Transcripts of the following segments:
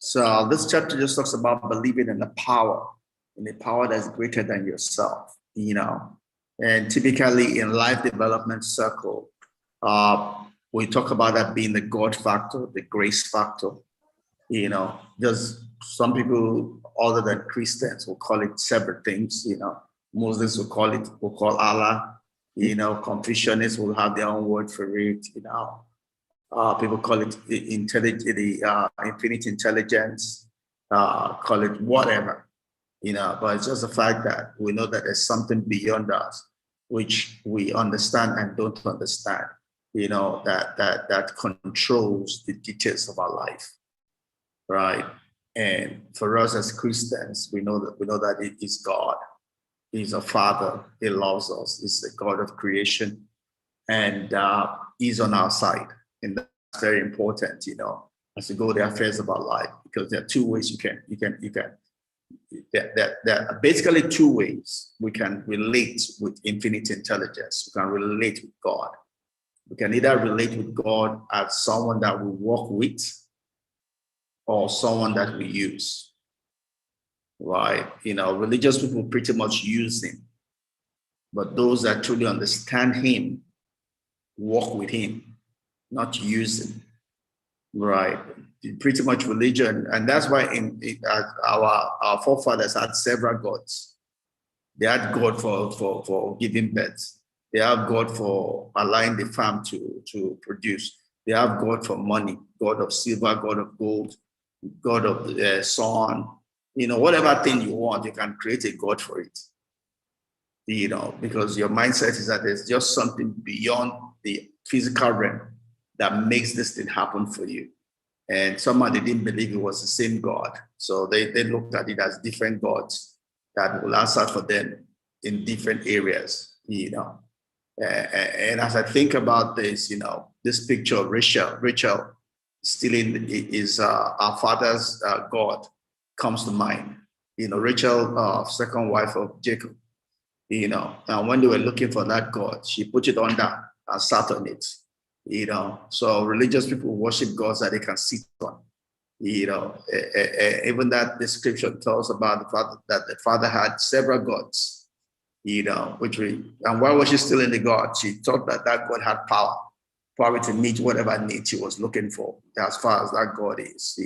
So this chapter just talks about believing in the power that's greater than yourself, And typically in life development circle, we talk about that being the God factor, the grace factor. Just some people other than Christians will call it separate things. Muslims will call Allah. Confucianists will have their own word for it. People call it the infinite intelligence, call it whatever, but it's just the fact that we know that there's something beyond us, which we understand and don't understand, that controls the details of our life, right? And for us as Christians, we know that it is God. He's a Father. He loves us. He's the God of creation, and He's on our side. And that's very important, as we go the affairs of our life, because there are two ways there are basically two ways we can relate with infinite intelligence. We can relate with God. We can either relate with God as someone that we work with or someone that we use, right? Religious people pretty much use Him, but those that truly understand Him walk with Him, not using, right? Pretty much religion, and that's why our forefathers had several gods. They had God for giving birth. They have God for allowing the farm to produce. They have God for money, God of silver, God of gold, God of the sun. Whatever thing you want, you can create a God for it. Because your mindset is that there's just something beyond the physical realm that makes this thing happen for you. And somehow they didn't believe it was the same God. So they looked at it as different gods that will answer for them in different areas, And as I think about this, this picture of Rachel stealing is our father's God comes to mind. Rachel, second wife of Jacob, and when they were looking for that God, she put it under and sat on it. So religious people worship gods that they can sit on. Even that description tells about the fact that the father had several gods. And why was she still in the God? She thought that God had power to meet whatever need she was looking for, as far as that God is.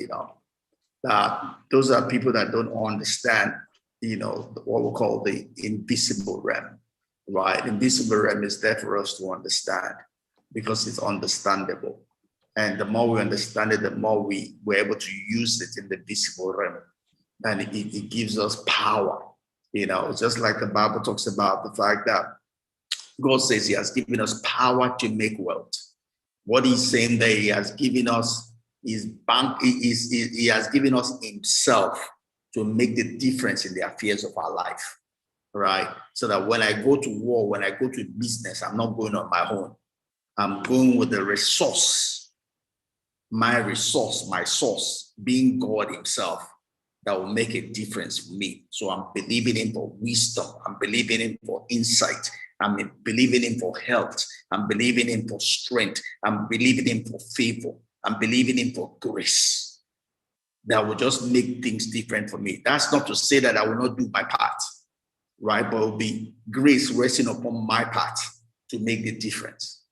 Those are people that don't understand, what we call the invisible realm, right? Invisible realm is there for us to understand, because it's understandable. And the more we understand it, the more we're able to use it in the visible realm. And it gives us power. Just like the Bible talks about the fact that God says He has given us power to make wealth. What He's saying there, He has given us He has given us Himself to make the difference in the affairs of our life, right? So that when I go to war, when I go to business, I'm not going on my own. I'm going with the resource, my source, being God Himself, that will make a difference for me. So I'm believing Him for wisdom. I'm believing Him for insight. I'm believing Him for health. I'm believing Him for strength. I'm believing Him for favor. I'm believing Him for grace that will just make things different for me. That's not to say that I will not do my part, right? But it will be grace resting upon my part to make the difference.